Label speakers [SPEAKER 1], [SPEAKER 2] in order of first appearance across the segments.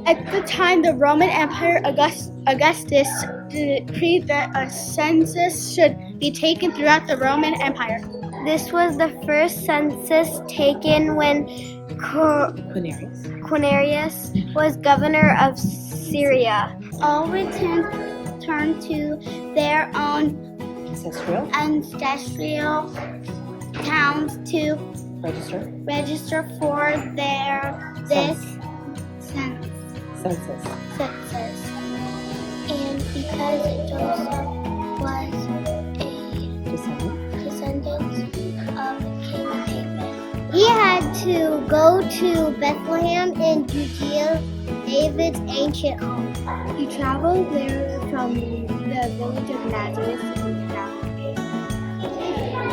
[SPEAKER 1] At the time, the Roman Emperor Augustus decreed that a census should be taken throughout the Roman Empire.
[SPEAKER 2] This was the first census taken when Quirinius was governor of Syria.
[SPEAKER 1] All returned to their own ancestral towns to register for this census. And because Joseph was a descendant of King David, he had to go to Bethlehem in Judea, David's ancient home. He traveled there from the village of Nazarene to Galilee.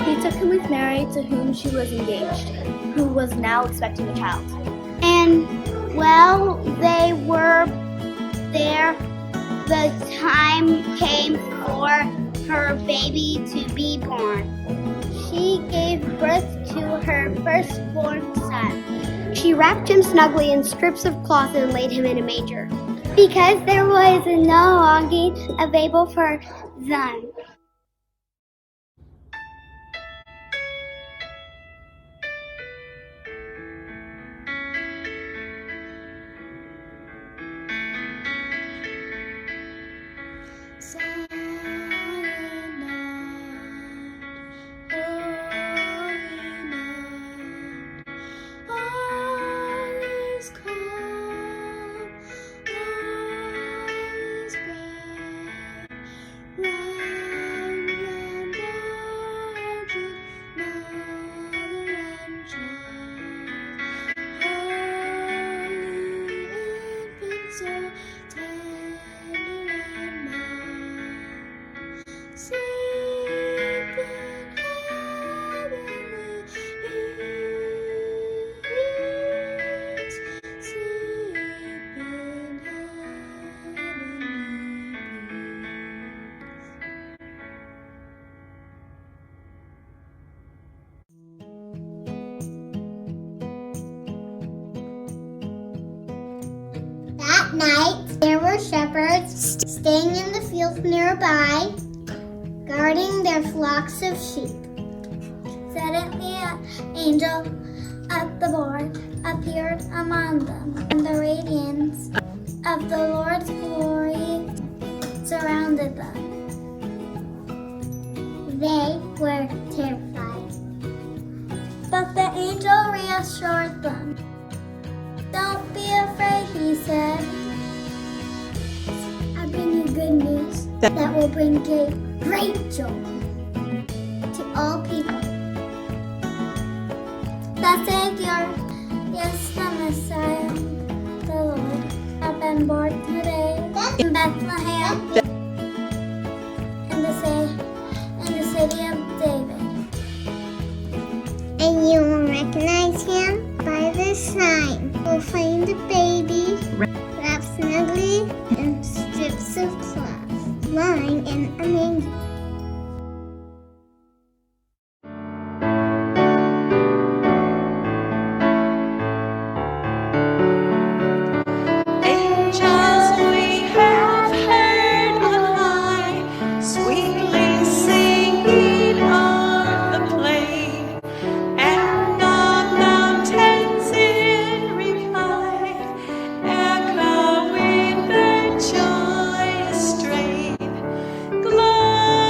[SPEAKER 1] He took him with Mary, to whom she was engaged, who was now expecting a child. And while they were there, the time came for her baby to be born. She gave birth to her firstborn son. She wrapped him snugly in strips of cloth and laid him in a manger, because there was no lodging available for them. That night, there were shepherds staying in the fields nearby, guarding their flocks of sheep. Suddenly, an angel of the Lord appeared among them, and the radiance of the Lord's glory surrounded them. They were terrified. But the angel reassured them. "Don't be afraid," he said. "I bring you good news that will bring great joy to all people. The Savior, yes, the Messiah, the Lord, have been born today in Bethlehem, in the city of David. And you will recognize him by this sign. You'll find the baby wrapped snugly in strips of cloth, lying in a manger."
[SPEAKER 3] Glory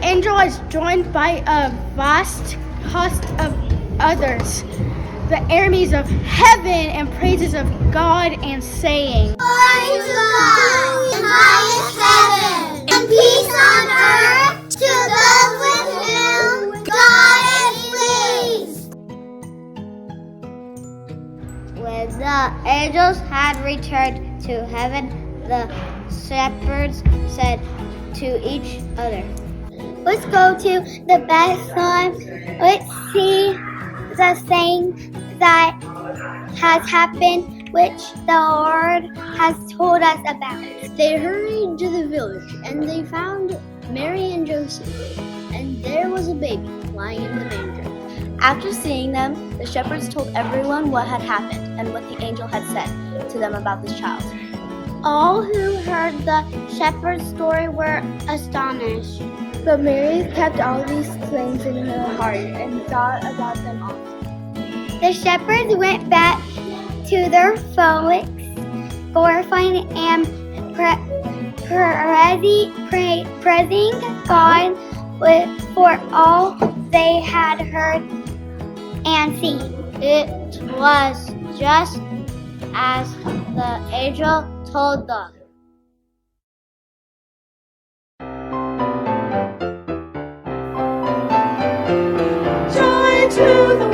[SPEAKER 2] angel was joined by a vast host of others, the armies of heaven, and praises of God, and saying,
[SPEAKER 1] Glory to God in highest heaven, and peace on earth to those with whom God is pleased. When the angels had returned to heaven, the shepherds said to each other, "Let's go to the Bethlehem. Let's see the thing that has happened, which the Lord has told us about." They hurried to the village, and they found Mary and Joseph, and there was a baby lying in the manger.
[SPEAKER 3] After seeing them, the shepherds told everyone what had happened and what the angel had said to them about this child.
[SPEAKER 1] All who heard the shepherd's story were astonished.
[SPEAKER 2] But Mary kept all these things in her heart and thought about them often.
[SPEAKER 1] The shepherds went back to their flocks, glorifying and praising God for all they had heard and seen. It was just as the angel told them.
[SPEAKER 4] Joy to the